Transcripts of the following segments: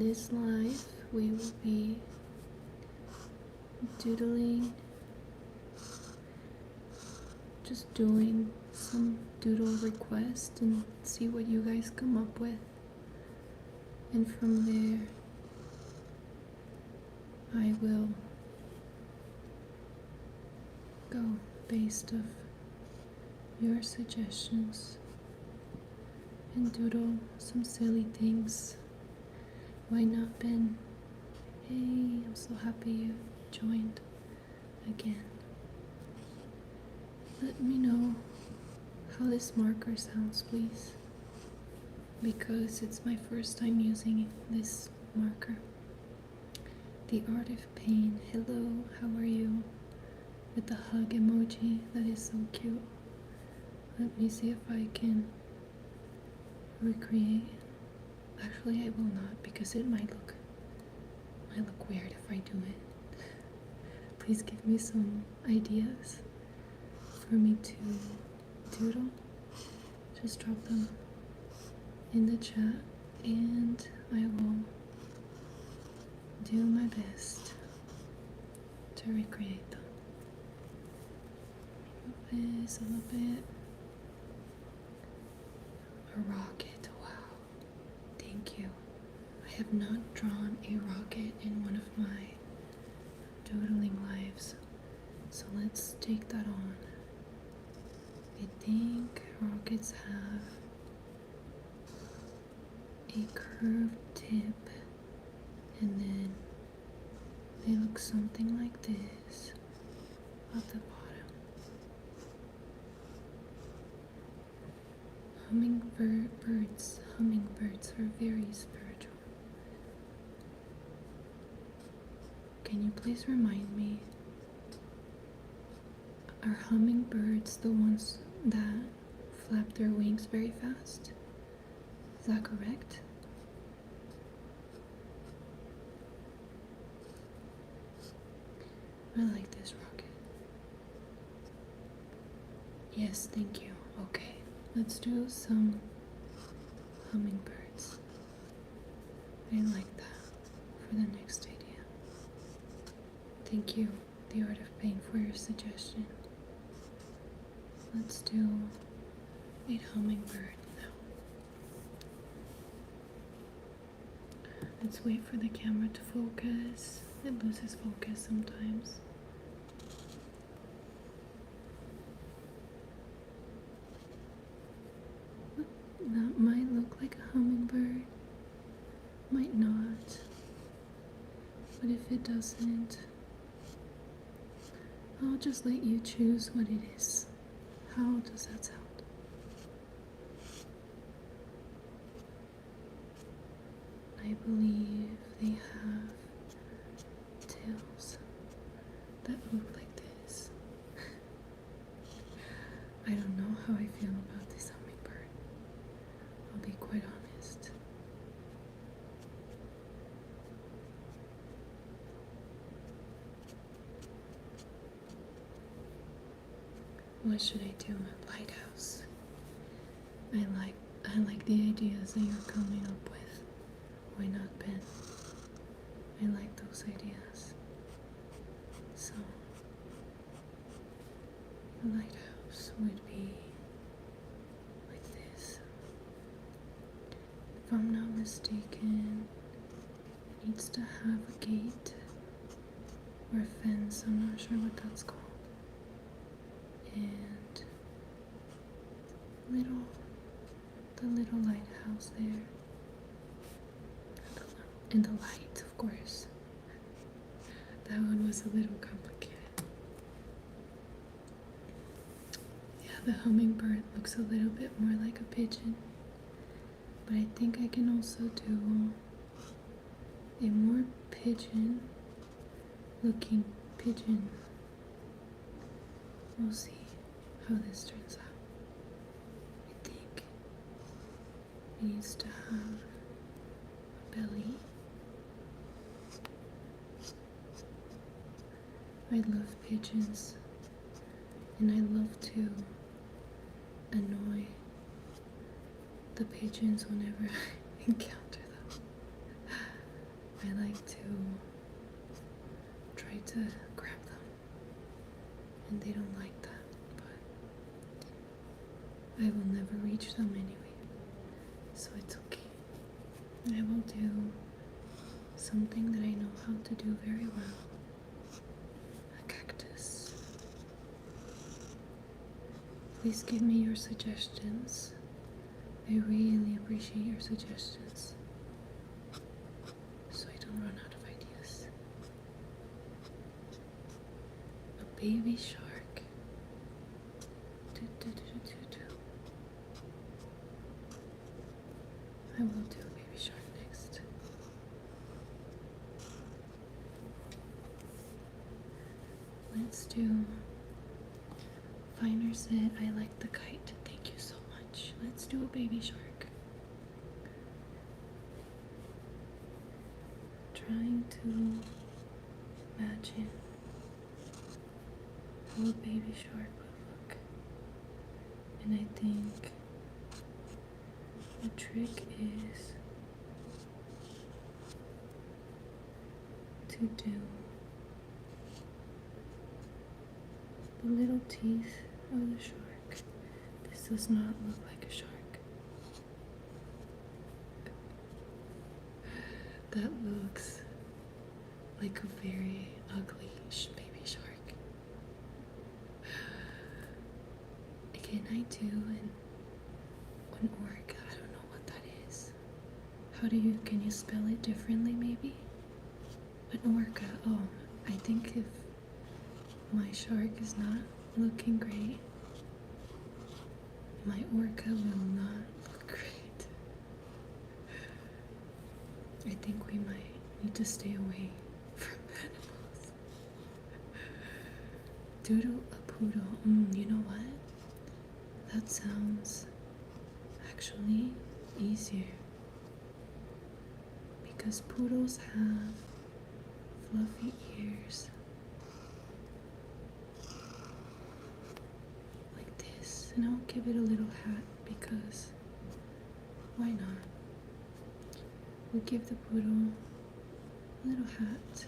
this live, we will be doodling, just doing some doodle requests and see what you guys come up with. And from there, I will go based off your suggestions and doodle some silly things. Why not, Ben? Hey, I'm so happy you joined again. Let me know how this marker sounds, please, because it's my first time using this marker. The Art of Pain, hello, how are you? With the hug emoji, that is so cute. Let me see if I can recreate. Actually, I will not, because it might look weird if I do it. Please give me some ideas for me to doodle. Just drop them in the chat and I will do my best to recreate them. Move this a little bit. A rocket, wow. Thank you. I have not drawn a rocket in one of my doodling lives, so let's take that on. I think rockets have a curved tip, and then they look something like this at the bottom. Hummingbirds are very spiritual. Can you please remind me, are hummingbirds the ones that flap their wings very fast? Is that correct? I like this rocket. Yes, thank you. Okay, let's do some hummingbirds. I like that for the next idea. Thank you, The Art of Pain, for your suggestion. Let's do a hummingbird now. Let's wait for the camera to focus. It loses focus sometimes. That might look like a hummingbird, might not, but if it doesn't, I'll just let you choose what it is. How does that sound? I believe they have tails that look like this. I don't know how I feel about this hummingbird. I'll be quite honest. What should I do? A lighthouse. I like the ideas that you're coming up with. Why not, Ben? I like those ideas. So, a lighthouse would be like this. If I'm not mistaken, it needs to have a gate or a fence. I'm not sure what that's called. And the little lighthouse there. And the light, of course. That one was a little complicated. Yeah, the hummingbird looks a little bit more like a pigeon. But I think I can also do a more pigeon looking pigeon. We'll see how this turns out. I think it needs to have a belly. I love pigeons, and I love to annoy the pigeons whenever I encounter them. I like to try to grab them, and they don't like that, but I will never reach them anyway, so it's okay. I will do something that I know how to do very well. A cactus. Please give me your suggestions. I really appreciate your suggestions, so I don't run out of ideas. A baby shark. I will do a baby shark next. Let's do Finer said, I like the kite. Thank you so much. Let's do a baby shark. Trying to imagine how a baby shark would look. And I think the trick is to do the little teeth of the shark. This does not look like a shark. That looks like a very ugly baby shark. Can I do an orca? I don't know what that is. Can you spell it differently maybe? An orca. Oh, I think if my shark is not looking great, my orca will not look great. I think we might need to stay away from animals. Doodle a poodle. You know what? That sounds actually easier, because poodles have fluffy ears like this, and I'll give it a little hat because why not? We'll give the poodle a little hat.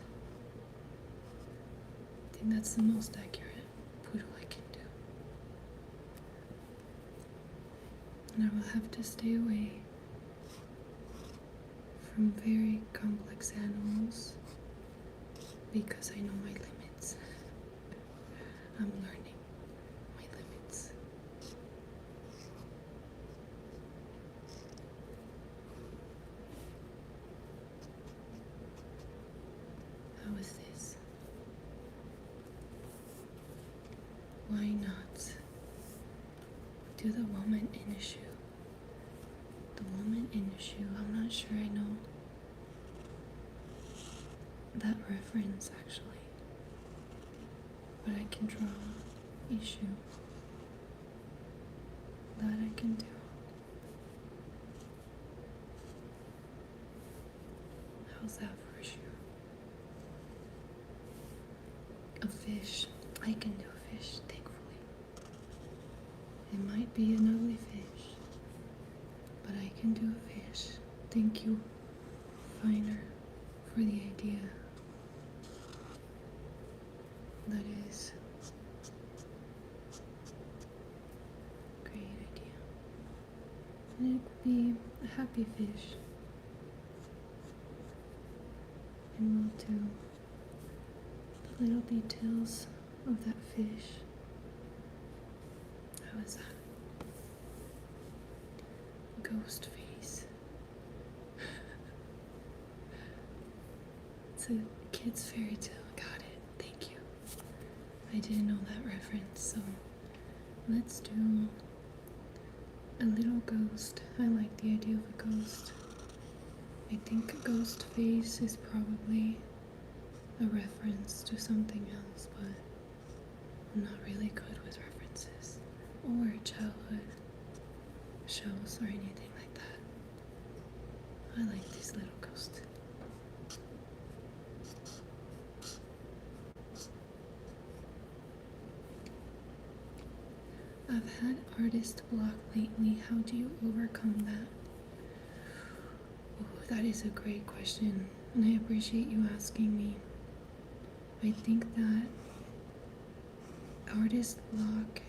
I think that's the most accurate poodle I can do. And I will have to stay away from very complex animals because I know my limits. I'm learning my limits. How is this? Why not do the woman in a shoe? The woman in a shoe. I'm not sure I know that reference actually, but I can draw a shoe. That I can do. How's that for a shoe? A fish. I can do a fish, thankfully. It might be an ugly fish, but I can do a fish. Thank you, Finer, for the idea. That is a great idea. And it would be a happy fish. And we'll do the little details of that fish. How is that? Ghost face. It's a kid's fairy tale. Got it. Thank you. I didn't know that reference, so let's do a little ghost. I like the idea of a ghost. I think a ghost face is probably a reference to something else, but I'm not really good with references or childhood shows or anything like that. I like these little ghosts. I've had artist block lately. How do you overcome that? Oh, that is a great question. And I appreciate you asking me. I think that artist block,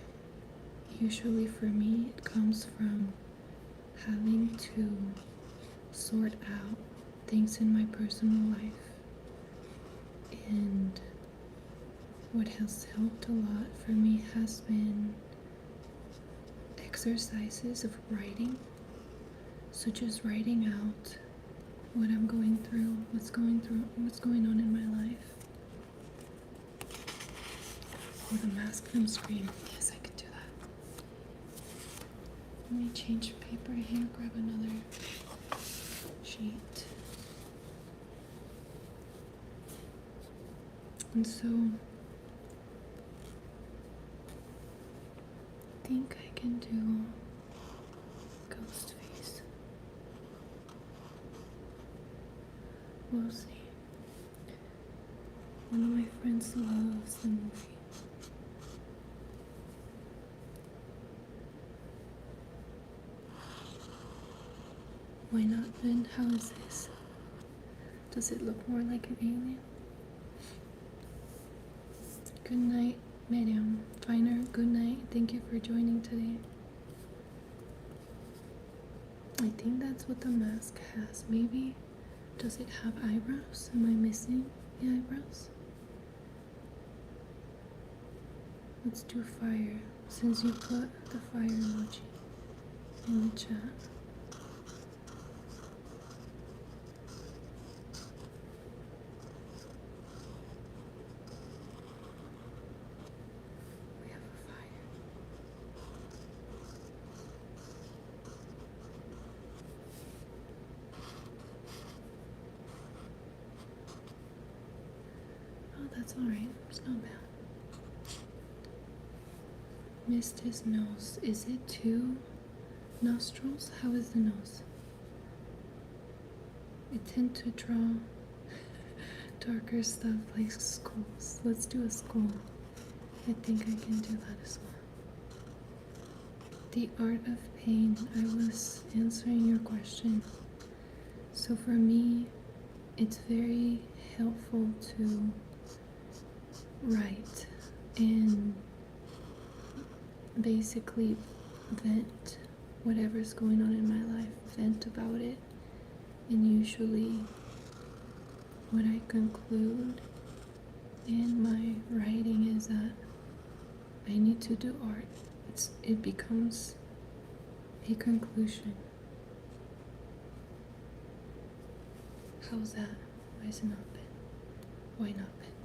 usually for me, it comes from having to sort out things in my personal life. And what has helped a lot for me has been exercises of writing. So just writing out what I'm going through, what's going on in my life. Oh, the mask from Scream. Yes, I could do that. Let me change paper here, grab another sheet. And so, I think I can do ghost face. We'll see. One of my friends loves the movie. Why not then? How is this? Does it look more like an alien? Good night, Miriam. Finer, good night. Thank you for joining today. I think that's what the mask has. Maybe, does it have eyebrows? Am I missing the eyebrows? Let's do fire, since you put the fire emoji in the chat. We have a fire. Oh, that's alright. It's not bad. Missed his nose. Is it 2 nostrils? How is the nose? I tend to draw darker stuff like skulls. Let's do a skull. I think I can do that as well. The art of pain. I was answering your question. So for me, it's very helpful to write and basically vent whatever's going on in my life, vent about it. And usually what I conclude in my writing is that I need to do art. It becomes a conclusion. How's that? Why is it not been? Why not been?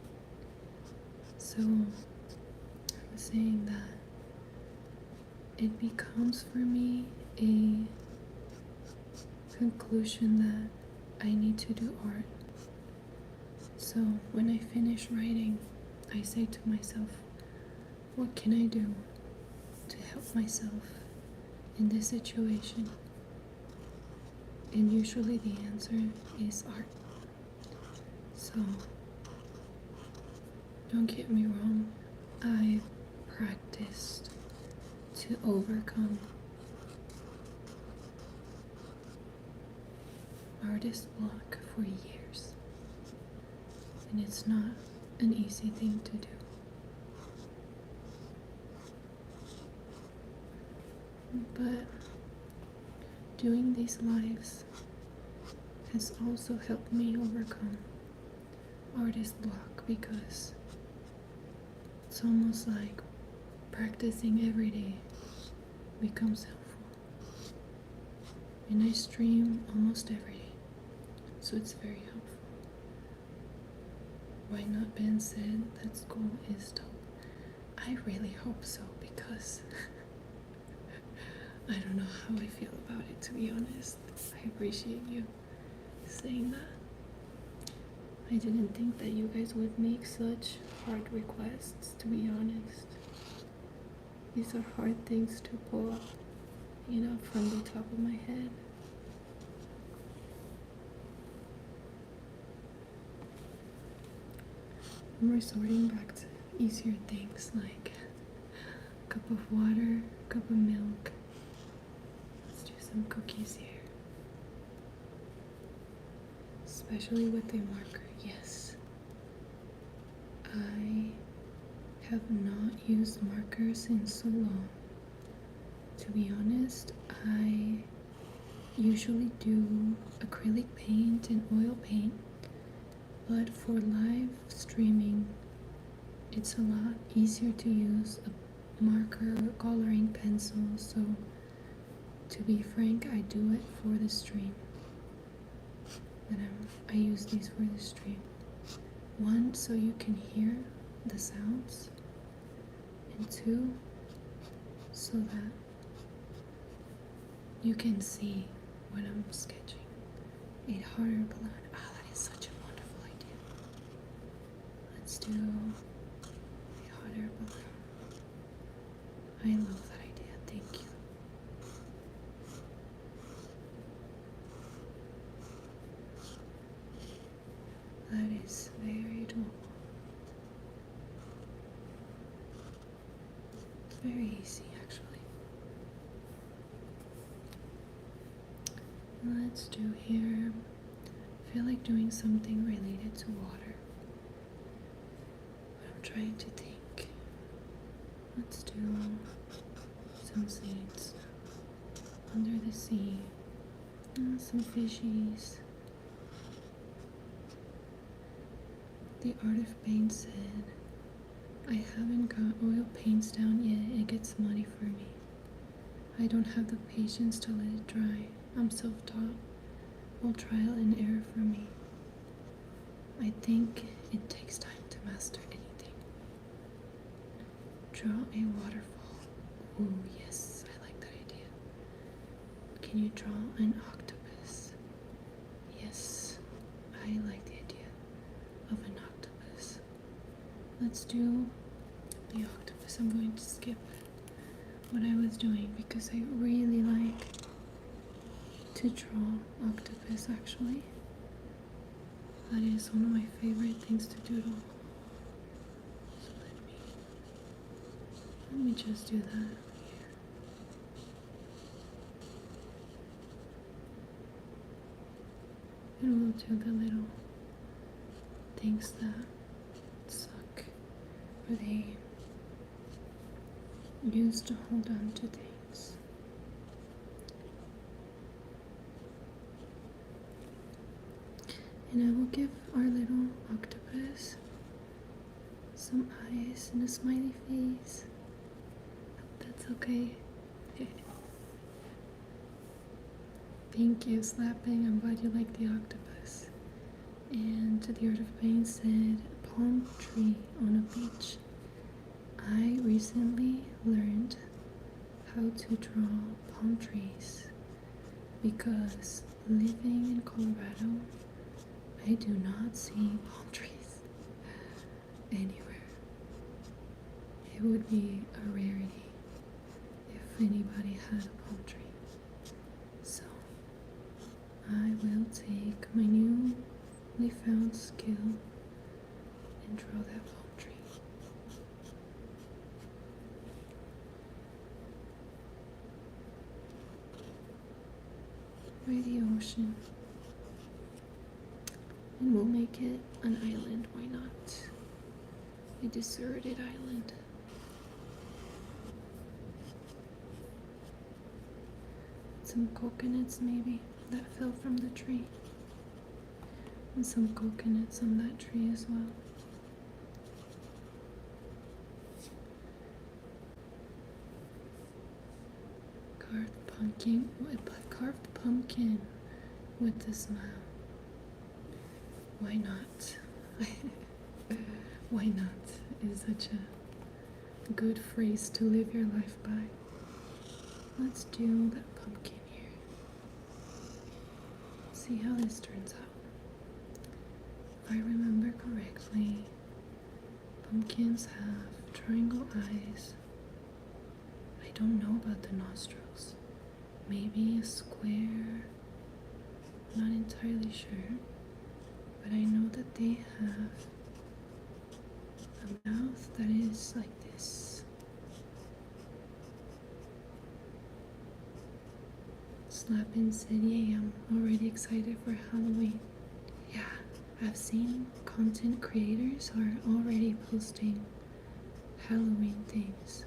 So I was saying that it becomes for me a conclusion that I need to do art. So when I finish writing, I say to myself, what can I do to help myself in this situation? And usually the answer is art. So don't get me wrong, I practiced to overcome artist block for years, and it's not an easy thing to do. But doing these lives has also helped me overcome artist block, because it's almost like practicing every day becomes helpful. And I stream almost every day, so it's very helpful. Why not Ben said that school is dope. I really hope so, because I don't know how I feel about it, to be honest. I appreciate you saying that. I didn't think that you guys would make such hard requests, to be honest. These are hard things to pull up, from the top of my head. I'm resorting back to easier things like a cup of water, a cup of milk. Let's do some cookies here. especially with a marker. Yes, I have not used markers in so long. To be honest, I usually do acrylic paint and oil paint, but for live streaming, it's a lot easier to use a marker or coloring pencil, so to be frank, I do it for the stream. I use these for the stream. One, so you can hear the sounds, and two, so that you can see what I'm sketching. A harder balloon. Ah, that is such a wonderful idea. Let's do a hotter balloon. I love that idea. Thank you. That is very doable. It's very easy, actually. Let's do here. I feel like doing something related to water. But I'm trying to think. Let's do some scenes under the sea. Some fishies. The Art of Paint said, I haven't got oil paints down yet, it gets muddy for me. I don't have the patience to let it dry. I'm self-taught. All trial and error for me. I think it takes time to master anything. Draw a waterfall. Ooh, yes, I like that idea. Can you draw an octopus? Yes, I like the idea of an octopus. Let's do the octopus. I'm going to skip what I was doing because I really like to draw octopus, actually. That is one of my favorite things to doodle. So let me just do that here. And we'll do the little things that suck, or they use to hold on to things. And I will give our little octopus some eyes and a smiley face. Hope that's okay. Thank you, Slapping. I'm glad you like the octopus. And the Art of Paint said, palm tree on a beach. I recently learned how to draw palm trees because living in Colorado, I do not see palm trees anywhere. It would be a rarity if anybody had a palm tree. So I will take my newly found skill and draw that palm tree. By the ocean. And we'll make it an island, why not? A deserted island. Some coconuts maybe that fell from the tree. And some coconuts on that tree as well. Carved pumpkin with a smile. Why not? Why not is such a good phrase to live your life by. Let's do that pumpkin here. See how this turns out. If I remember correctly, pumpkins have triangle eyes. I don't know about the nostrils. Maybe a square. Not entirely sure. But I know that they have a mouth that is like this. Slappin said, yay, I'm already excited for Halloween. Yeah, I've seen content creators are already posting Halloween things.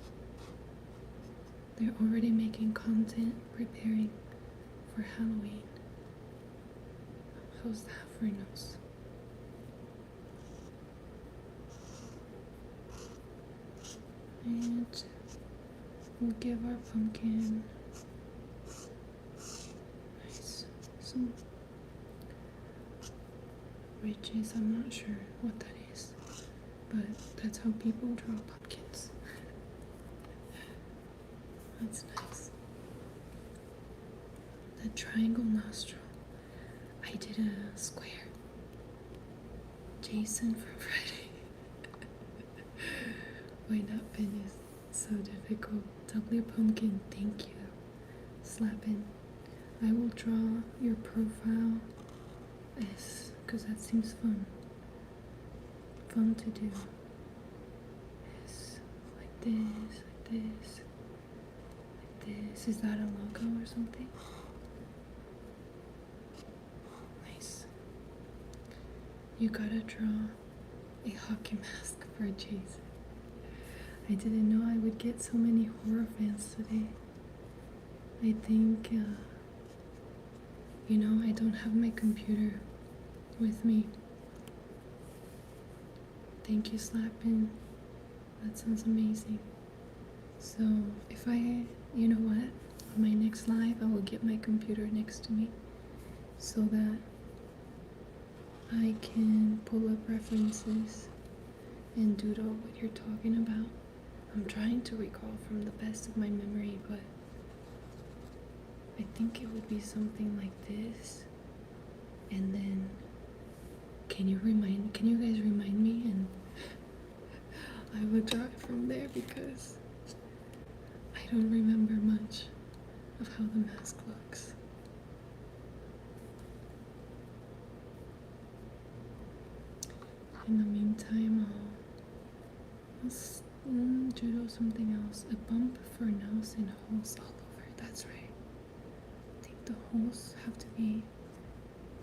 They're already making content preparing for Halloween. How's that for nose? And we'll give our pumpkin some ridges. I'm not sure what that is, but that's how people draw pumpkins. That's nice. The triangle nostril. I did a square. Jason from Friday. Why not pen is so difficult. W pumpkin, thank you. Slapping. I will draw your profile S, because that seems fun. Fun to do. S, like this, like this, like this. Is that a logo or something? Nice. You gotta draw a hockey mask for Jason. I didn't know I would get so many horror fans today. I think, I don't have my computer with me. Thank you, Slappin'. That sounds amazing. So, if you know what? On my next live, I will get my computer next to me so that I can pull up references and doodle what you're talking about. I'm trying to recall from the best of my memory, but I think it would be something like this. And then, can you guys remind me? And I will draw it from there because I don't remember much of how the mask looks. In the meantime, I'll doodle something else. A bump for nose and holes all over. That's right. I think the holes have to be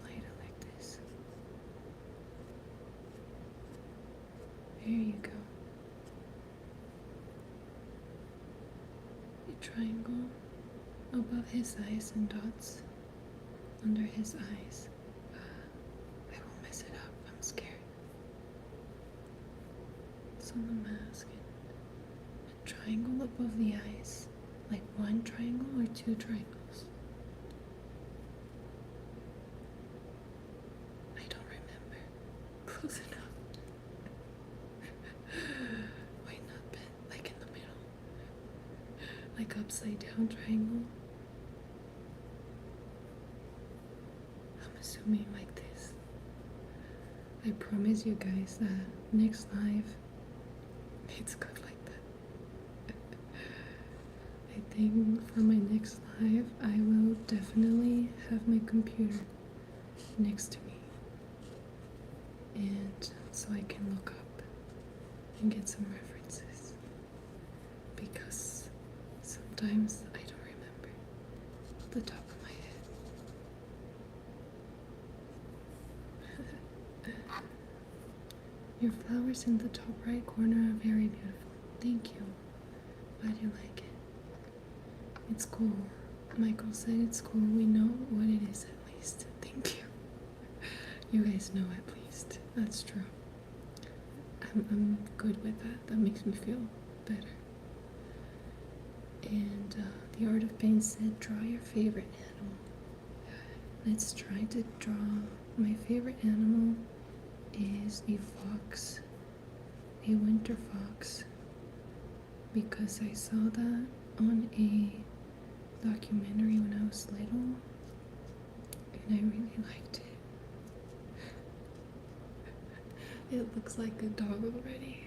lighter like this. There you go. A triangle above his eyes and dots under his eyes. I will mess it up. I'm scared. It's on the mask. A triangle above the eyes. Like one triangle or two triangles? I don't remember. Close enough. Why not bent? Like in the middle? Like upside down triangle? I'm assuming like this. I promise you guys that next live, it's good like that. I think for my next live, I will definitely have my computer next to me. And so I can look up and get some references. Because sometimes I don't remember off the top of my head. Your flowers in the top right corner are very beautiful. Thank you. Glad you like it. It's cool. Michael said it's cool. We know what it is at least. Thank you. You guys know at least. That's true. I'm good with that. That makes me feel better. And the Art of Pain said, draw your favorite animal. Let's try to draw. My favorite animal is a fox, a winter fox, because I saw that on a documentary when I was little, and I really liked it. It looks like a dog already.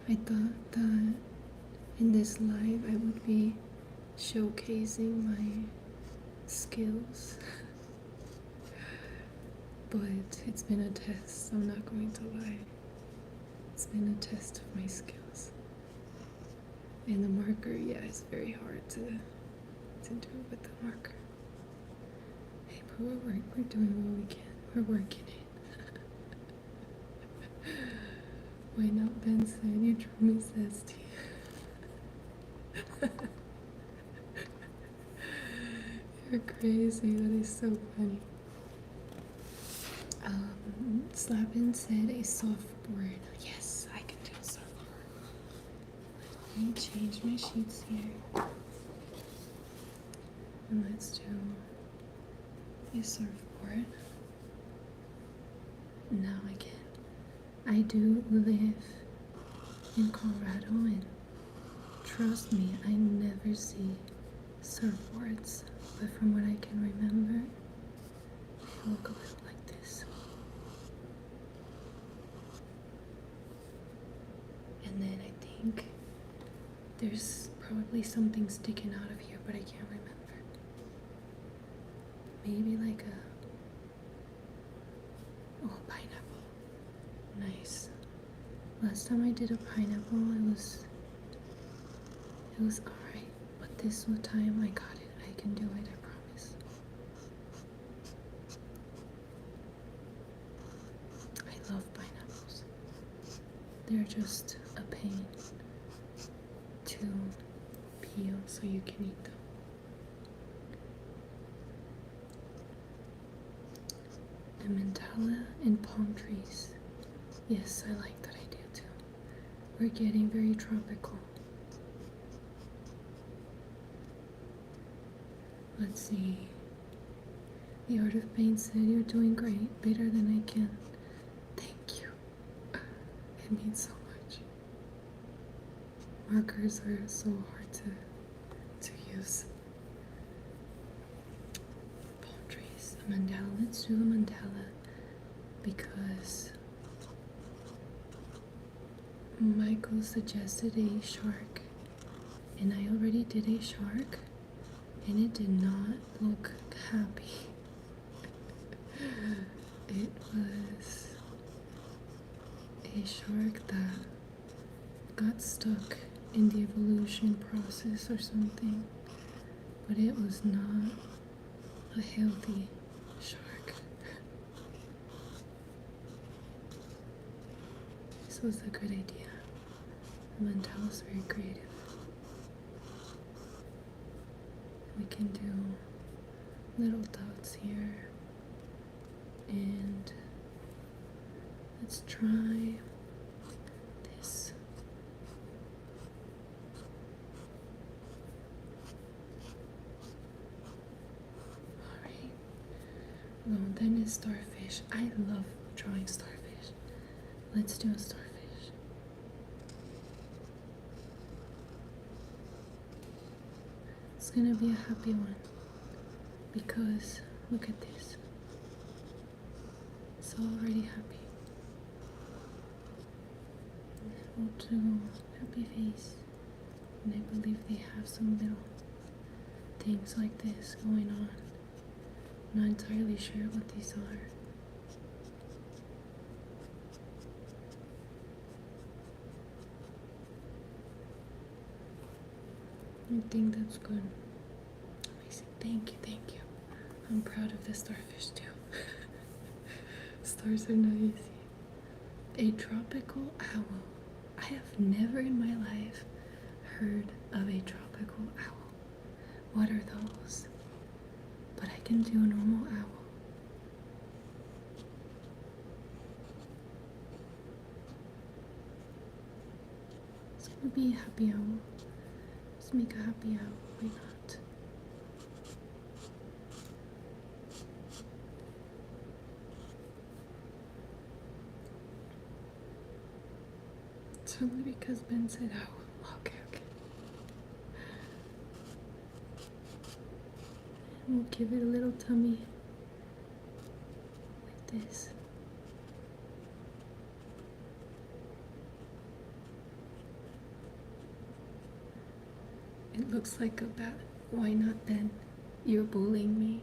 I thought that in this live I would be showcasing my skills. But it's been a test, I'm not going to lie. It's been a test of my skills. And the marker, yeah, it's very hard to do with the marker. Hey we're doing what we can. We're working it. Why not, Ben said, you drew me zesty. You're crazy, that is so funny. Slappin said a softboard. Yes, I can do a softboard. Let me change my sheets here. And let's do a surfboard. Now again, I do live in Colorado, and trust me, I never see surfboards, but from what I can remember, they look a little like this. And then I think there's probably something sticking out of here, but I can't remember. Maybe like a pineapple. Nice. Last time I did a pineapple, it was alright, but this time I got it. I can do it, I promise. I love pineapples. They're just a pain to peel so you can eat them. The mandala and palm trees. Yes, I like that idea too. We're getting very tropical. Let's see. The Art of Paint said you're doing great, better than I can. Thank you. It means so much. Markers are so hard to use. Palm trees. A mandala. Let's do a mandala because Michael suggested a shark, and I already did a shark, and it did not look happy. It was a shark that got stuck in the evolution process or something, but it was not a healthy shark. This was a good idea. Mandala is very creative. We can do little dots here, and let's try this. Alright. Well, then is starfish. I love drawing starfish. Let's do a starfish. It's gonna be a happy one because look at this. It's already happy. We'll do happy face, and I believe they have some little things like this going on. Not entirely sure what these are. I think that's good. Amazing. Thank you, thank you. I'm proud of the starfish too. Stars are not easy. A tropical owl. I have never in my life heard of a tropical owl. What are those? But I can do a normal owl. It's gonna be a happy owl. Let's make a happy owl. Why not? It's only because Ben said owl. Okay, okay. And we'll give it a little tummy like this. It looks like a bat. Why not, Ben? You're bullying me.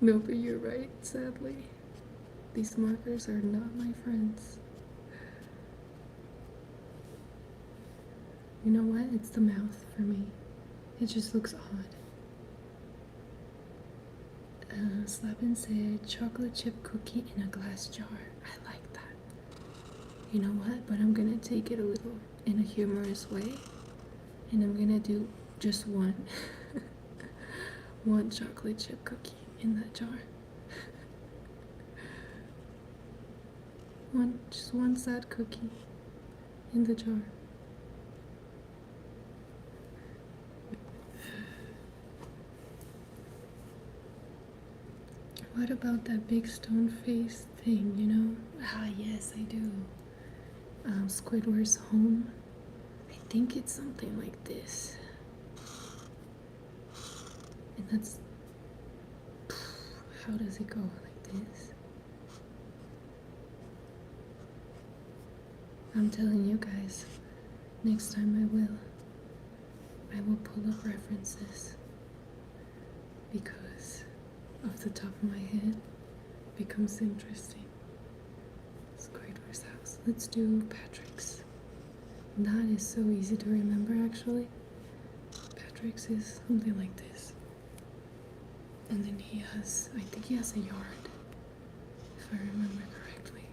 No, but you're right, sadly. These markers are not my friends. You know what? It's the mouth for me. It just looks odd. Slappin said chocolate chip cookie in a glass jar. I like that. You know what? But I'm gonna take it a little in a humorous way, and I'm gonna do just one, one chocolate chip cookie in that jar. Just one sad cookie in the jar. What about that big stone face thing, you know? Ah, yes, I do. Squidward's home. I think it's something like this. And that's... How does it go? Like this? I'm telling you guys, next time I will pull up references, because off the top of my head becomes interesting. Squidward's house. Let's do Patrick's. That is so easy to remember, actually. Patrick's is something like this. And then I think he has a yard, if I remember correctly.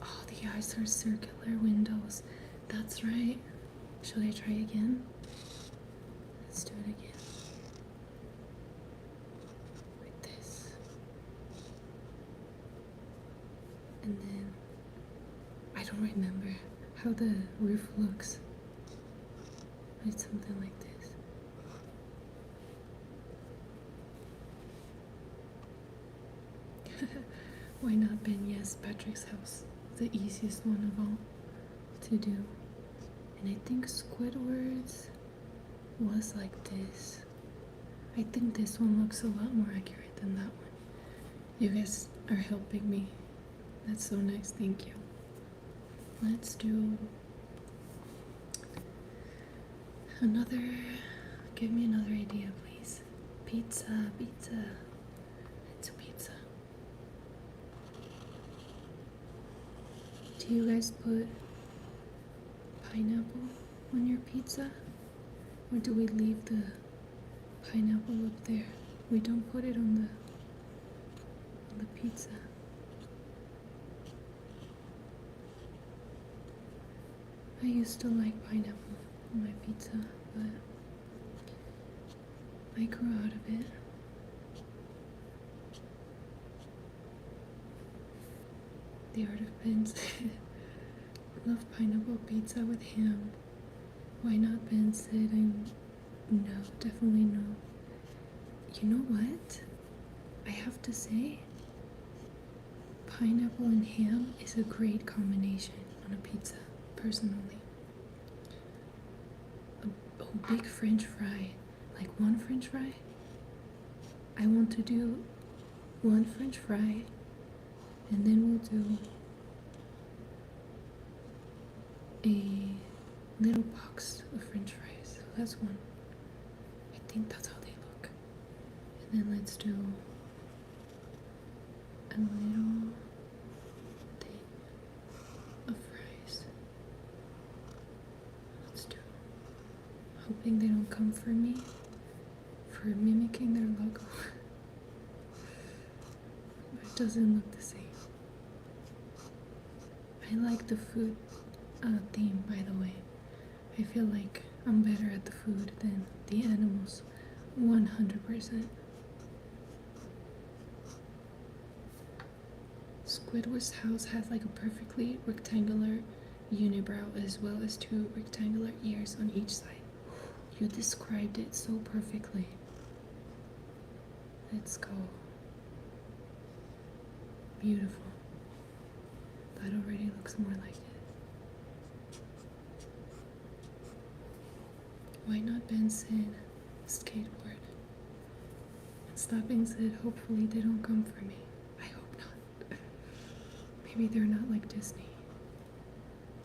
Oh, the eyes are circular windows. That's right. Should I try again? Let's do it again. Like this. And then, I don't remember how the roof looks. It's something like this. Why not Ben? Yes, Patrick's house. The easiest one of all to do. And I think Squidward's was like this. I think this one looks a lot more accurate than that one. You guys are helping me. That's so nice, thank you. Let's do another, give me another idea, please. Pizza. It's a pizza. Do you guys put pineapple on your pizza? Or do we leave the pineapple up there? We don't put it on the pizza. I used to like pineapple on my pizza, but I grew out of it. The Art of Ben's. Love pineapple pizza with ham. Why not? Ben said. No, definitely no. You know what? I have to say, pineapple and ham is a great combination on a pizza, personally. A big French fry, like one French fry. I want to do one French fry, and then we'll do a little box of French fries. So that's one. I think that's how they look. And then let's do a little thing of fries. Let's do. Hoping they don't come for me for mimicking their logo. But it doesn't look the same. I like the food theme, by the way. I feel like I'm better at the food than the animals, 100%. Squidward's house has like a perfectly rectangular unibrow as well as 2 rectangular ears on each side. You described it so perfectly. Let's go. Beautiful. That already looks more like it. Why not? Ben said skateboard. And Slapping said hopefully they don't come for me. I hope not. Maybe they're not like Disney.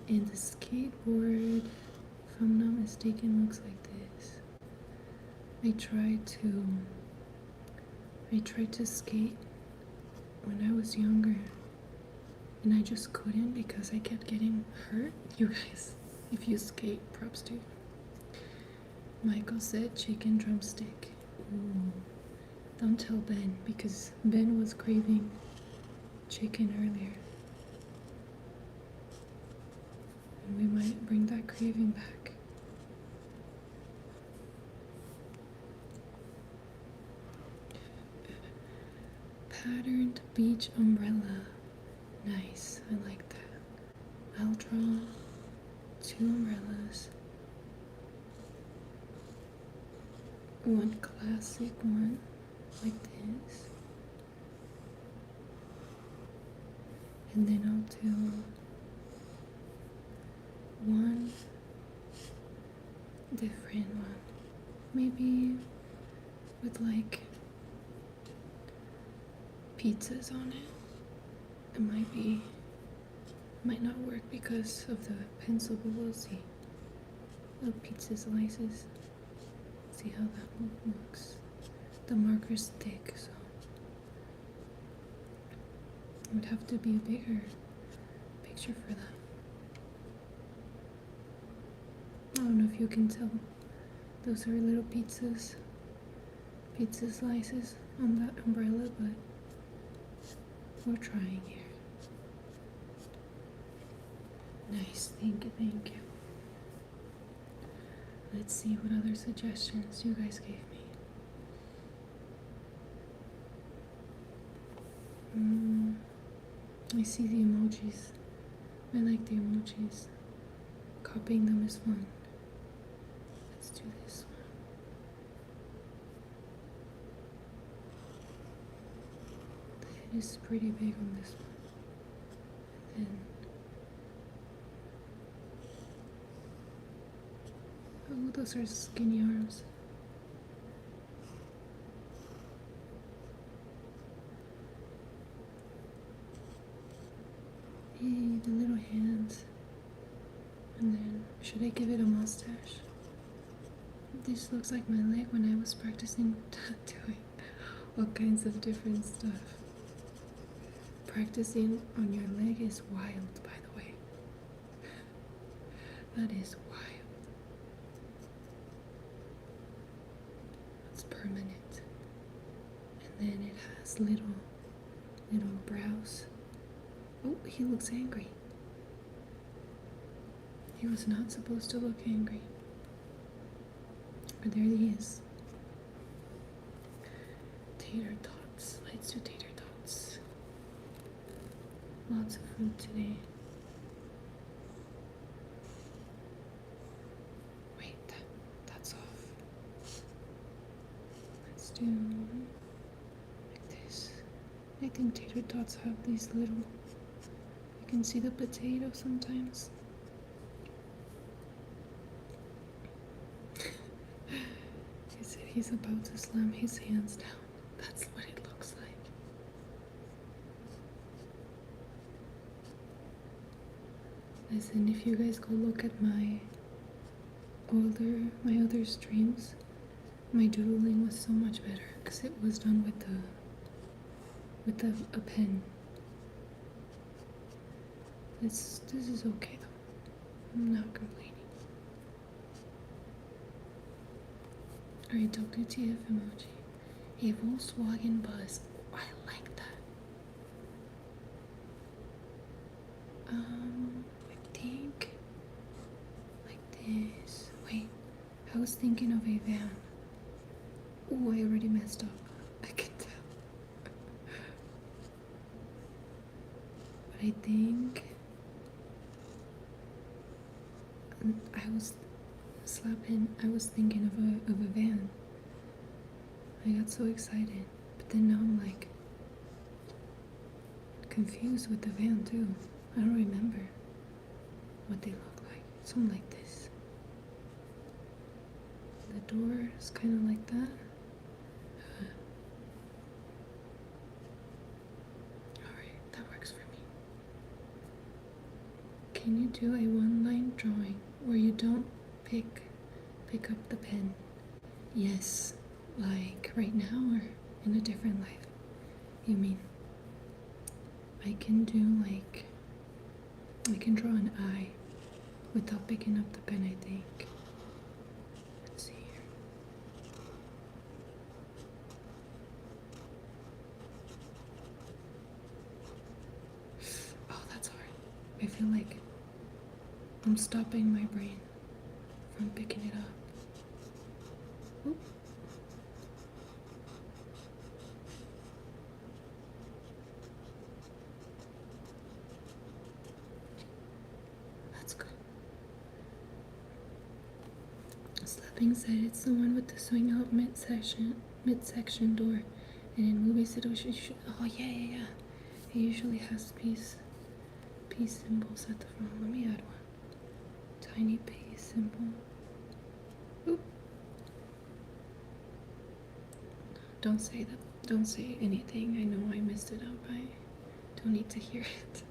And the skateboard, if I'm not mistaken, looks like this. I tried to skate when I was younger, and I just couldn't because I kept getting hurt. You guys, If you skate, props to you. Michael said chicken drumstick. Ooh. Don't tell Ben, because Ben was craving chicken earlier. And we might bring that craving back. Patterned beach umbrella. Nice, I like that. I'll draw 2 umbrellas. One classic one, like this. And then I'll do one different one. Maybe with like pizzas on it. It might not work because of the pencil, but we'll see. Little pizza slices. See how that looks. The marker's thick, so it would have to be a bigger picture for that. I don't know if you can tell. Those are little pizza slices on that umbrella, but we're trying here. Nice, thank you. Let's see what other suggestions you guys gave me. I see the emojis. I like the emojis. Copying them is fun. Let's do this one. The head is pretty big on this one. And then, oh, those are skinny arms. Hey, the little hands. And then, should I give it a mustache? This looks like my leg when I was practicing tattooing. All kinds of different stuff. Practicing on your leg is wild, by the way. That is wild. It's permanent. And then it has little brows. Oh, he looks angry. He was not supposed to look angry. But there he is. Tater tots. Let's do tater tots. Lots of food today. Wait, that's off. Let's do like this. I think tater tots have these little, you can see the potato sometimes. He said he's about to slam his hands down. That's what it looks like. Listen, if you guys go look at my other streams, my doodling was so much better because it was done with a pen. This is okay though. I'm not complaining. Alright, WTF emoji. A Volkswagen bus. I like that. I think like this. Wait, I was thinking of a van. Oh, I already messed up. I can tell. But I think I was thinking of a van. I got so excited, but then now I'm like confused with the van too. I don't remember what they look like. Something like this. The door is kind of like that. Alright, that works for me. Can you do a one-line drawing where you don't pick up the pen? Yes, like right now or in a different life? You mean? I can do like, I can draw an eye without picking up the pen, I think. Let's see here. Oh, that's hard. I feel like I'm stopping my brain from picking it up. Oop. That's good. Slapping said it's the one with the swing out midsection door. And in movies it usually oh yeah. It usually has peace symbols at the front. Let me add one. Tiny peace symbol. Oop. Don't say that. Don't say anything. I know I messed it up. I don't need to hear it.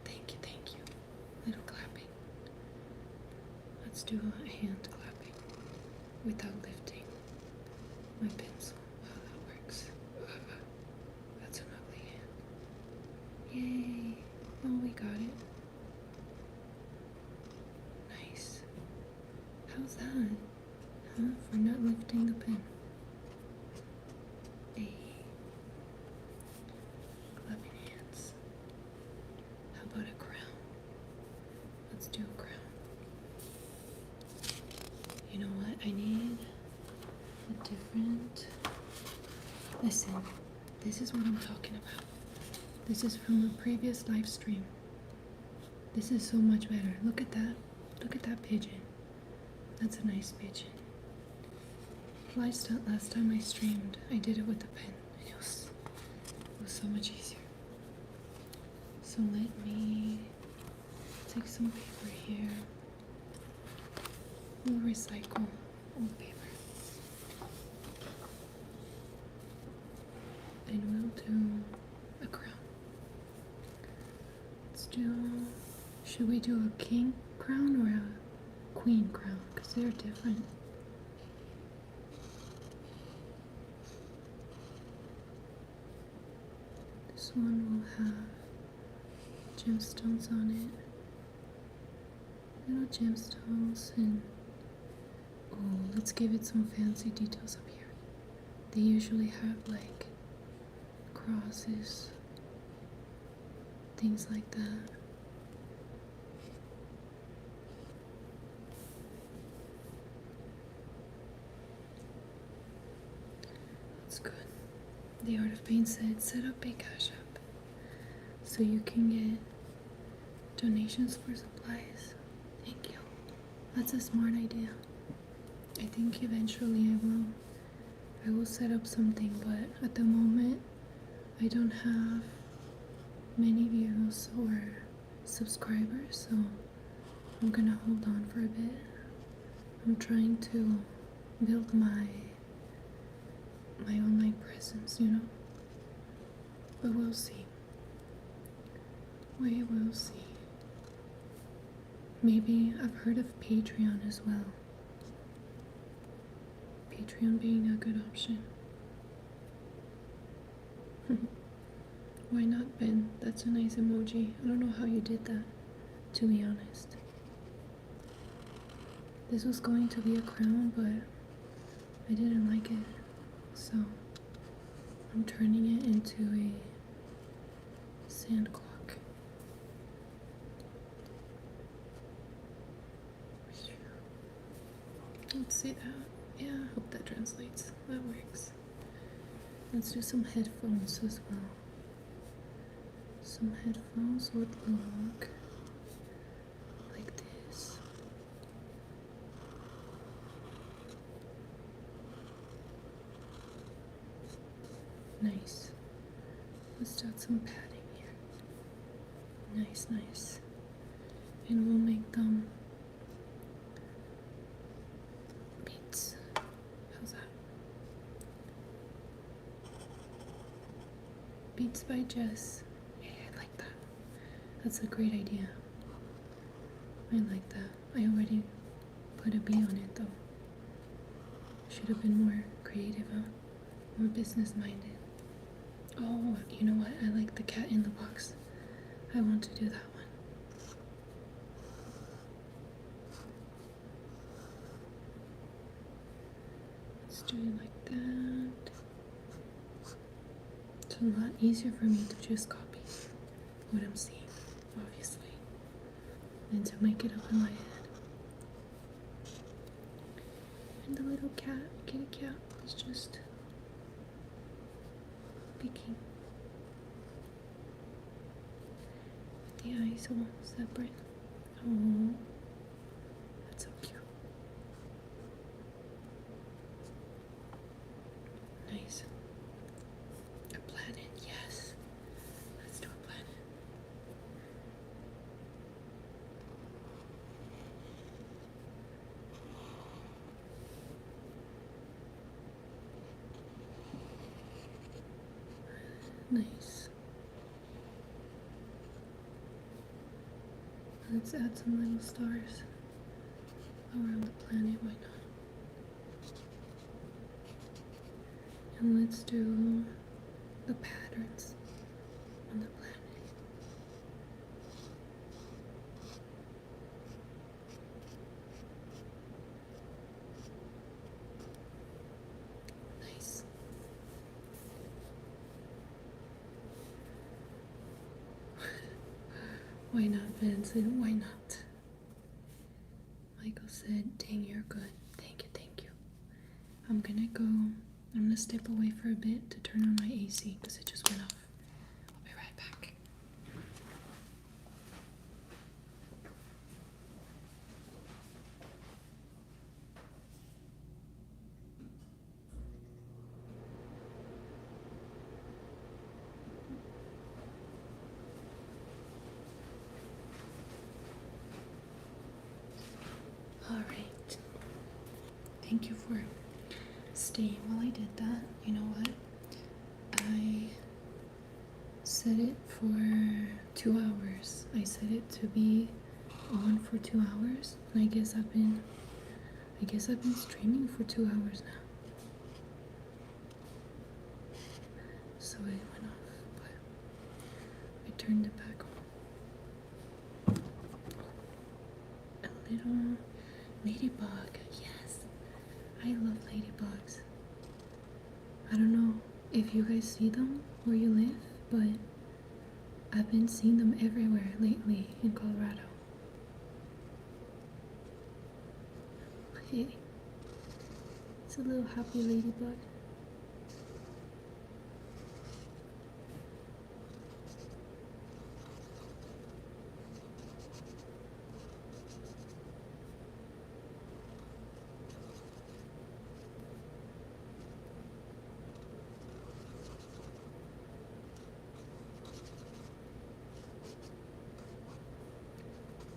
Thank you. Little clapping. Let's do a hand clapping without lifting my pencil. How that works. That's an ugly hand. Yay. Oh, we got it. Nice. How's that? Huh? For not lifting the pen. Hey. Clapping hands. How about a crown? Let's do a crown. You know what? I need a different... Listen, this is what I'm talking about. This is from a previous live stream. This is so much better. Look at that. Look at that pigeon. That's a nice pigeon. Last time I streamed, I did it with a pen. It was so much easier. So let me take some paper here. We'll recycle old paper. And we'll do a crown. Should we do a king crown or a queen crown? Because they're different. This one will have gemstones on it. Little gemstones and let's give it some fancy details up here. They usually have like crosses, things like that. That's good. The Art of Paint said set up a Cash App so you can get donations for supplies. Thank you. That's a smart idea. I think eventually I will set up something, but at the moment I don't have many views or subscribers, so I'm gonna hold on for a bit. I'm trying to build my online presence, you know, but we'll see. We will see. Maybe I've heard of Patreon as well. Patreon being a good option. Why not, Ben? That's a nice emoji. I don't know how you did that, to be honest. This was going to be a crown, but I didn't like it, so I'm turning it into a sand clock. Let's see that. Yeah, I hope that translates. That works. Let's do some headphones as well. Some headphones would look like this. Nice. Let's add some padding here. Nice, nice. And we'll make them beats. How's that? Beats by Jess. Yeah, I like that. That's a great idea. I like that. I already put a B on it though. Should have been more creative, huh? More business minded. Oh, you know what? I like the cat in the box. I want to do that one. do it like that. It's a lot easier for me to just copy what I'm seeing, obviously, than to make it up in my head. And the little cat, kitty cat, is just peeking. The eyes all separate. Oh, that's so cute. Nice. A planet, yes. Let's do a planet. Nice. Let's add some little stars around the planet, why not? And let's do the patterns on the planet. Nice. Why not, Vincent? Why not? Michael said, dang, you're good. Thank you, thank you. I'm gonna step away for a bit to turn on my AC because it just went off. I'll be right back. Alright. Thank you for staying while I did that. You know what? I set it for 2 hours. I set it to be on for 2 hours. And I guess I've been streaming for 2 hours now. So it went off, but I turned it back on. A little ladybug, yes. I love ladybugs. I don't know if you guys see them where you live, but I've been seeing them everywhere lately in Colorado. Hey, it's a little happy ladybug.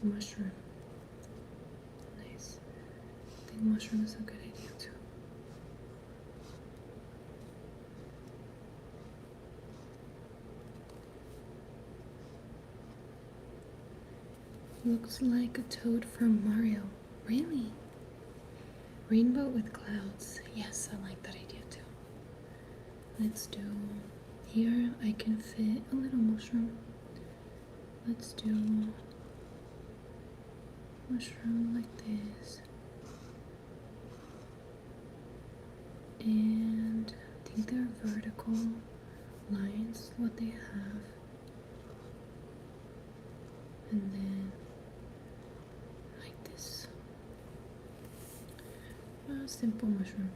Mushroom. Nice. I think mushroom is a good idea too. Looks like a toad from Mario. Really? Rainbow with clouds. Yes, I like that idea too. Let's do, here I can fit a little mushroom. Let's do mushroom like this. And I think they're vertical lines, what they have. And then like this. A simple mushroom.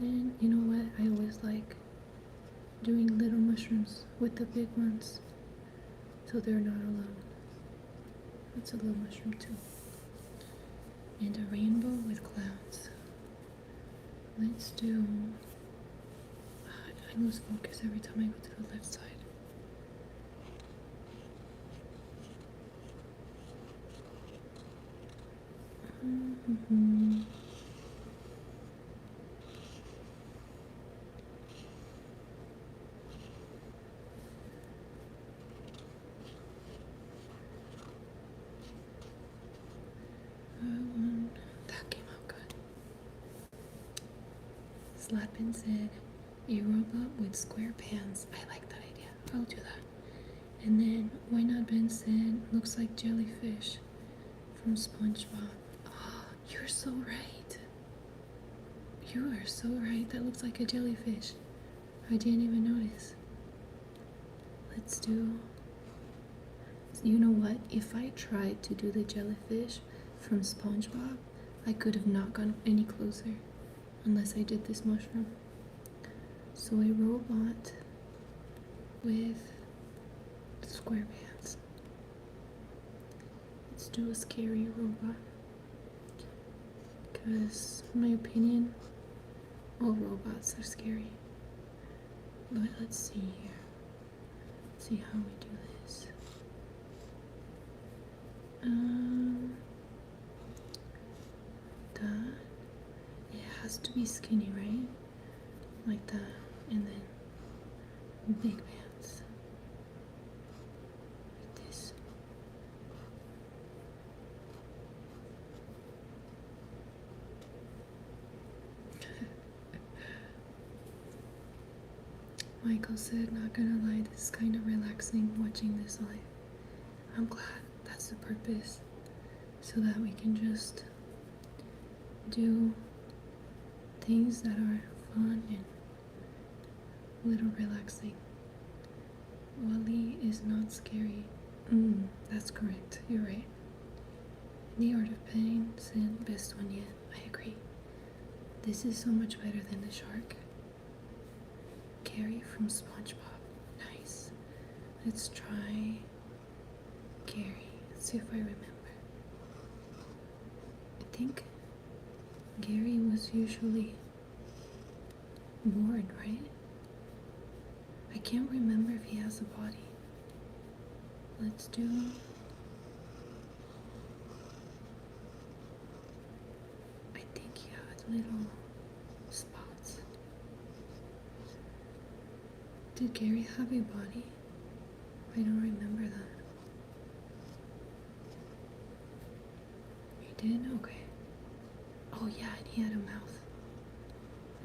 And you know what? I always like doing little mushrooms with the big ones so they're not alone. That's a little mushroom too. And a rainbow with clouds. Let's do, I lose focus every time I go to the left side. That came out good. Slappin said, a robot with square pants. I like that idea. I'll do that. And then Why Not Ben said, looks like jellyfish from SpongeBob. Oh, you're so right. You are so right. That looks like a jellyfish. I didn't even notice. Let's do... You know what? If I tried to do the jellyfish from SpongeBob, I could have not gone any closer unless I did this mushroom. So a robot with square pants. Let's do a scary robot. Because, in my opinion, all robots are scary. But let's see here. Let's see how we do this. That. It has to be skinny, right? Like that. And then big pants. Like this. Michael said, not gonna lie, this is kind of relaxing watching this live. I'm glad that's the purpose, so that we can just do things that are fun and a little relaxing. Wally is not scary. That's correct, you're right. The Art of Pain said, best one yet. I agree. This is so much better than the shark. Gary from SpongeBob. Nice. Let's try Gary. Let's see if I remember. I think Gary was usually bored, right? I can't remember if he has a body. Let's do... I think he had little spots. Did Gary have a body? I don't remember that. He did? Okay. Oh yeah, and he had a mouth.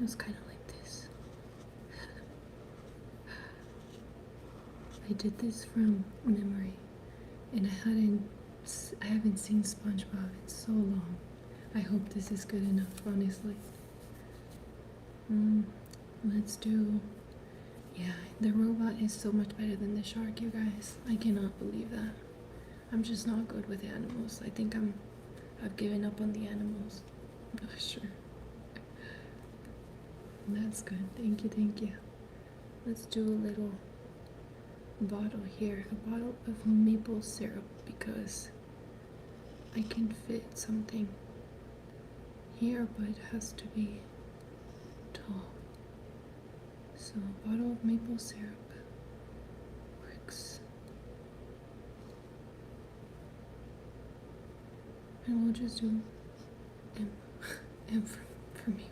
It was kind of like this. I did this from memory, and I haven't seen SpongeBob in so long. I hope this is good enough, honestly. Let's do... Yeah, the robot is so much better than the shark, you guys. I cannot believe that. I'm just not good with animals. I think I've given up on the animals. Oh, sure. That's good. Thank you, thank you. Let's do a little bottle here. A bottle of maple syrup, because I can fit something here, but it has to be tall. So a bottle of maple syrup works. And we'll just do M for me.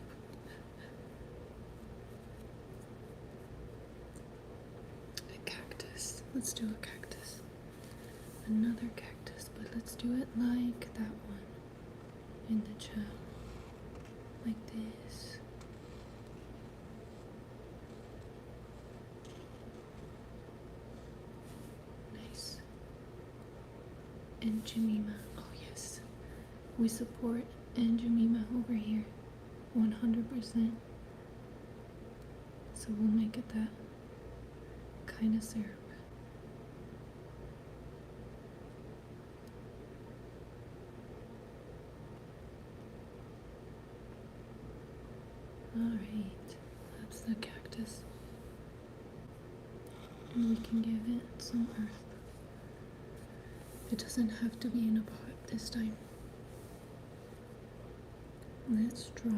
A cactus. Let's do a cactus. Another cactus, but let's do it like that one in the chat. Like this. Nice. And Jemima. Oh yes. We support and Jemima over here 100%. So we'll make it that kind of syrup. Alright, that's the cactus. And we can give it some earth. It doesn't have to be in a pot this time. Let's draw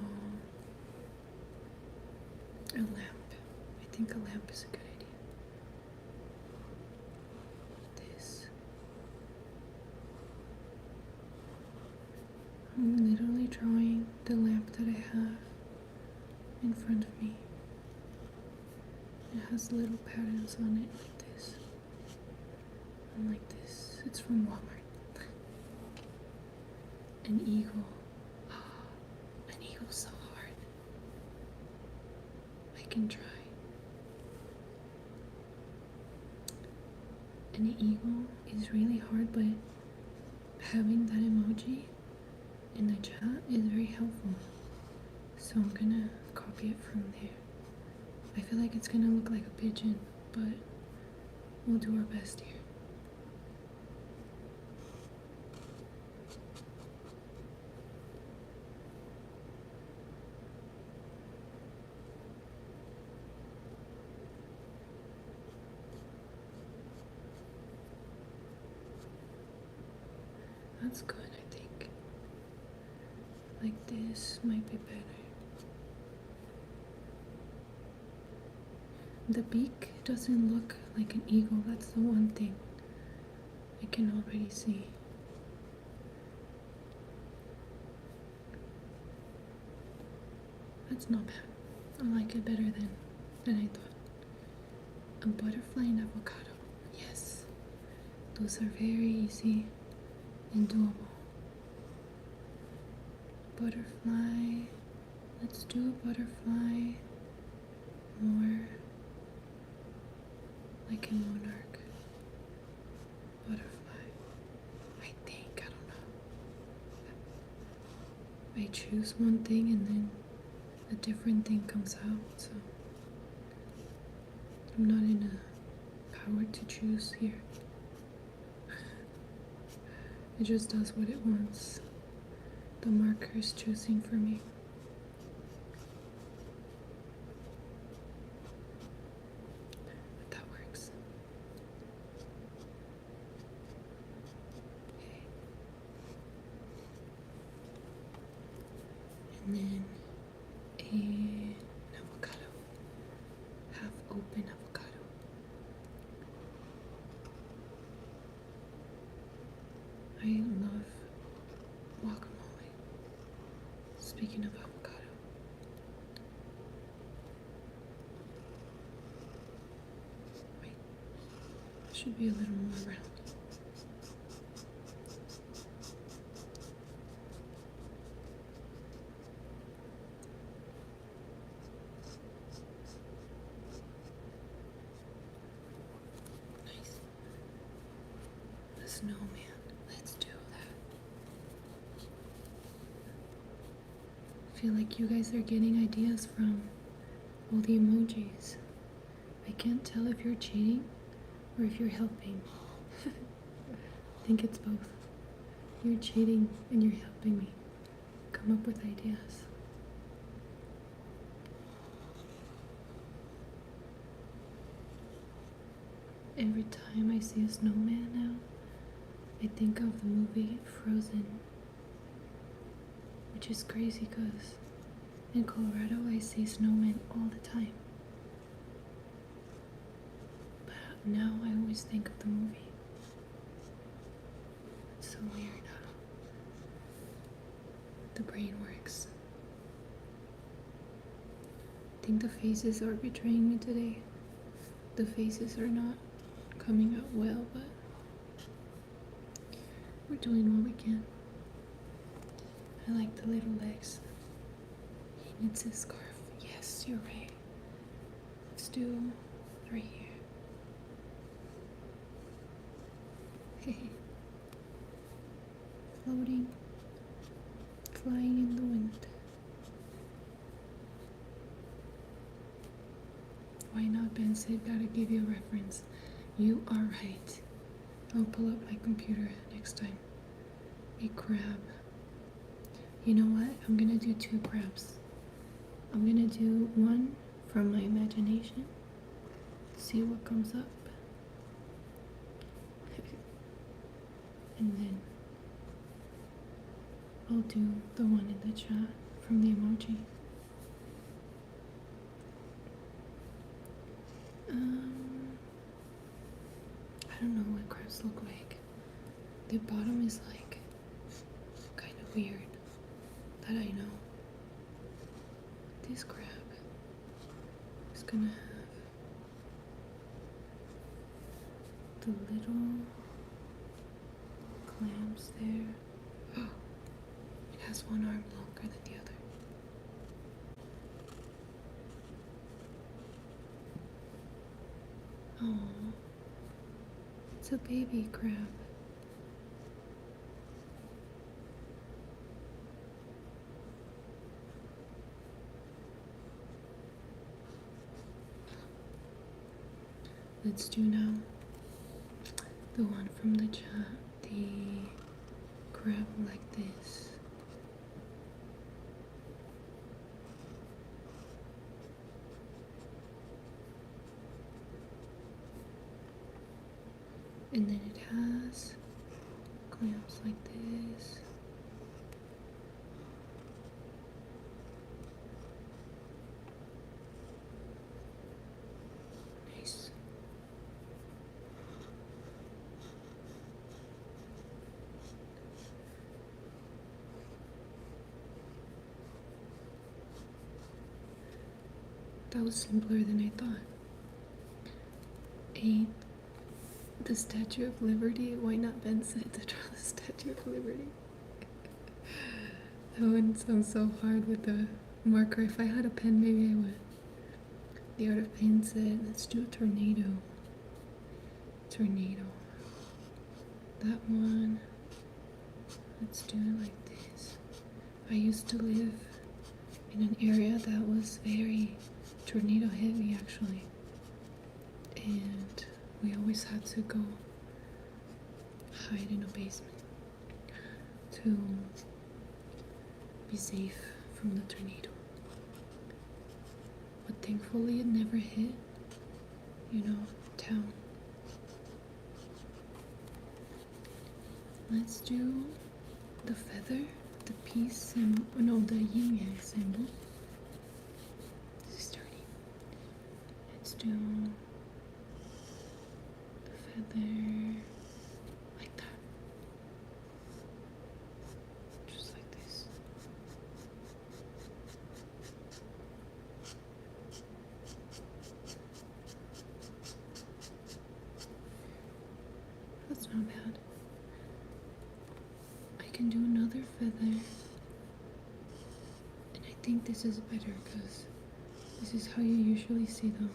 a lamp. I think a lamp is a good idea. This. I'm literally drawing the lamp that I have in front of me. It has little patterns on it like this. And like this. It's from Walmart. An eagle. An eagle's so hard. I can try. An eagle is really hard, but having that emoji in the chat is very helpful. So I'm gonna copy it from there. I feel like it's gonna look like a pigeon, but we'll do our best here. That's good, I think. Like this might be better. The beak doesn't look like an eagle, that's the one thing I can already see. That's not bad. I like it better than I thought. A butterfly and avocado. Yes. Those are very easy and doable. Butterfly. Let's do a butterfly. More like a monarch. Butterfly. I think, I don't know. I choose one thing and then a different thing comes out, so I'm not in a power to choose here. It just does what it wants. The marker is choosing for me. But that works. Okay. And then an avocado. Half open avocado. I love guacamole. Speaking of avocado. Wait, it should be a little more round. Nice. The snowman. Let's do that. I feel like you guys are getting ideas from all the emojis. I can't tell if you're cheating or if you're helping. I think it's both. You're cheating and you're helping me come up with ideas. Every time I see a snowman now, I think of the movie Frozen, which is crazy because in Colorado I see snowmen all the time. But now I always think of the movie. It's so weird how the brain works. I think the faces are betraying me today. The faces are not coming out well, but we're doing what we can. I like the little legs. He needs a scarf. Yes, you're right. Let's do right here. Floating, flying in the wind. Why not, Ben said, gotta give you a reference. You are right. I'll pull up my computer next time. A crab. You know what? I'm gonna do 2 crabs. I'm gonna do one from my imagination. See what comes up. And then I'll do the one in the chat from the emoji. I don't know what crabs look like. The bottom is like kind of weird, that I know. This crab is gonna have the little clams there. Oh, it has one arm longer than the other. Oh, it's a baby crab. Let's do now the one from the chat, the grab like this. And then it has clamps like this. Nice. That was simpler than I thought. The Statue of Liberty. Why not Ben said to draw the Statue of Liberty? That wouldn't sound so hard with the marker. If I had a pen, maybe I would. The Art of Pain said, let's do a tornado. Tornado. That one. Let's do it like this. I used to live in an area that was very tornado heavy, actually. And we always had to go hide in a basement to be safe from the tornado. But thankfully it never hit, town. Let's do the feather, the peace symbol, no, the yin yang symbol. This is dirty. Let's do feather like that, just like this. That's not bad. I can do another feather, and I think this is better because this is how you usually see them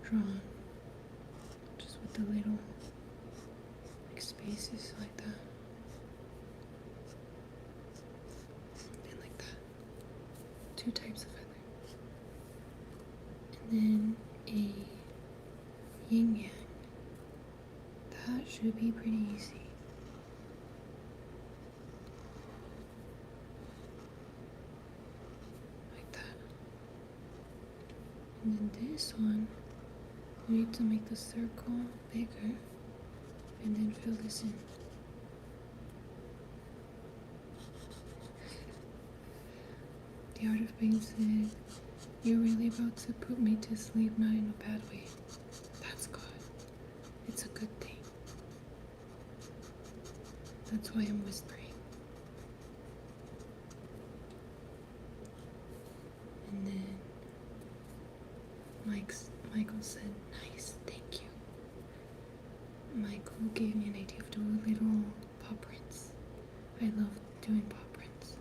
drawn. The little spaces like that, and like that. Two types of feather, and then a yin yang. That should be pretty easy. Like that. And then this one, we need to make the circle bigger and then fill this in. The Art of Pain said, you're really about to put me to sleep, not in a bad way. That's good. It's a good thing. That's why I'm whispering. And then Michael said, nice, thank you. Michael gave me an idea of doing little paw prints. I love doing paw prints.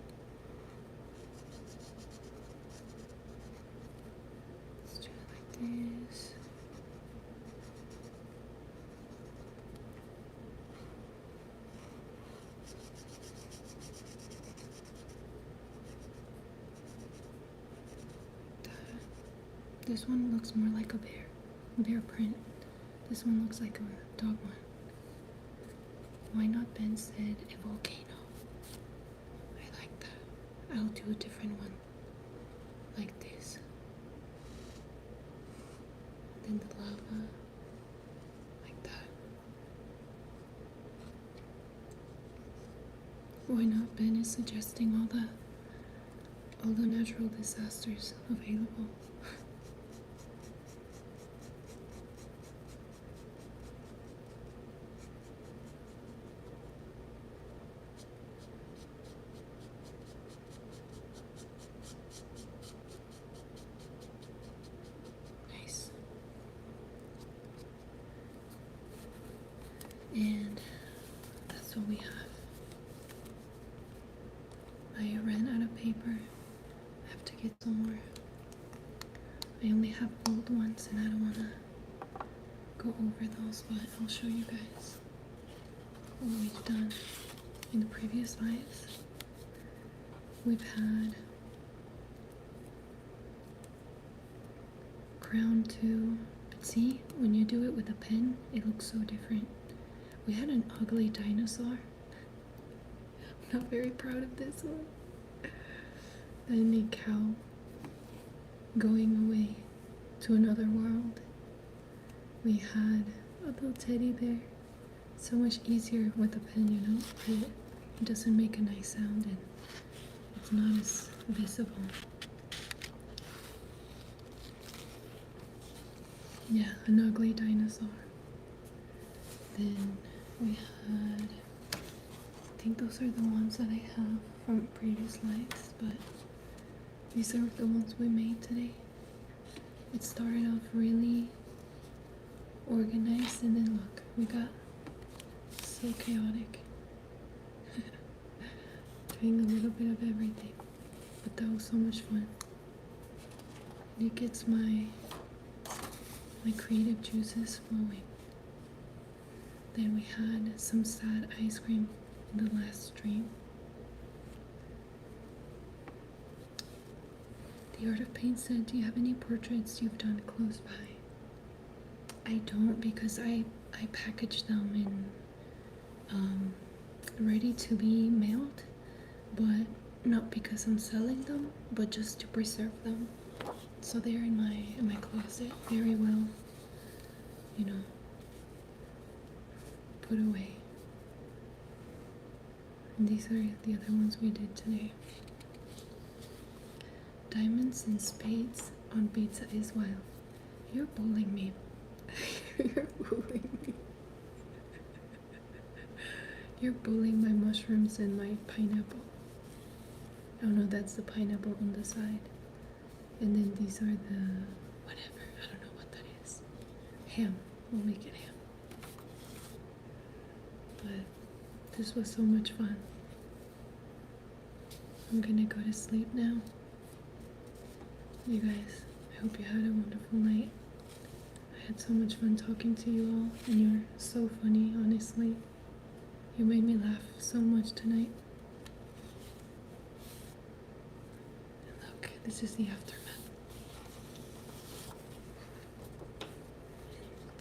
Let's do it like this. This one looks more like a bear print. This one looks like a dog one. Why not Ben said a volcano? I like that. I'll do a different one. Like this. Then the lava. Like that. Why not Ben is suggesting all the natural disasters available. And that's what we have. I ran out of paper. I have to get some more. I only have old ones and I don't want to go over those, but I'll show you guys what we've done in the previous lives. We've had crown 2, See, when you do it with a pen, it looks so different. We had an ugly dinosaur. I'm not very proud of this one. Then a cow going away to another world. We had a little teddy bear. So much easier with a pen, you know? It doesn't make a nice sound and it's not as visible. Yeah, an ugly dinosaur. Then we had, I think those are the ones that I have from previous lives, but these are the ones we made today. It started off really organized and then look, we got so chaotic. Doing a little bit of everything, but that was so much fun. It gets my creative juices flowing. Then we had some sad ice cream in the last stream. The Art of Paint said, do you have any portraits you've done close by? I don't, because I package them in ready to be mailed, but not because I'm selling them, but just to preserve them. So they're in my closet very well, you know, put away. And these are the other ones we did today. Diamonds and spades on pizza as well. You're bullying me. You're bullying me. You're bullying my mushrooms and my pineapple. Oh no, that's the pineapple on the side. And then these are the whatever. I don't know what that is. Ham. We'll make it ham. But this was so much fun. I'm gonna go to sleep now. You guys, I hope you had a wonderful night. I had so much fun talking to you all, and you're so funny, honestly. You made me laugh so much tonight. And look, this is the aftermath.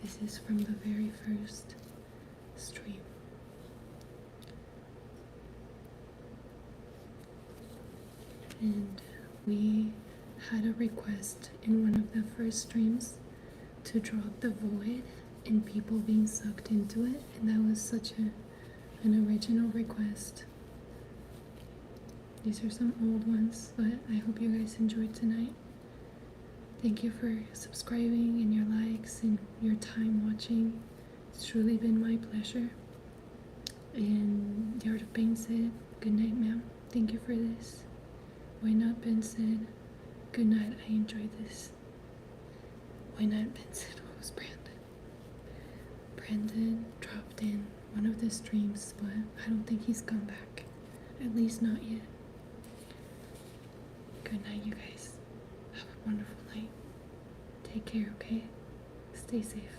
This is from the very first stream. And we had a request in one of the first streams to draw the void and people being sucked into it, and that was such an original request. These are some old ones, but I hope you guys enjoyed tonight. Thank you for subscribing and your likes and your time watching. It's truly been my pleasure. And the Art of Pain said, good night, ma'am. Thank you for this. Why Not Ben said, good night, I enjoyed this. Why Not Ben said, what was Brandon? Brandon dropped in one of the streams, but I don't think he's come back. At least not yet. Good night, you guys. Have a wonderful night. Take care, okay? Stay safe.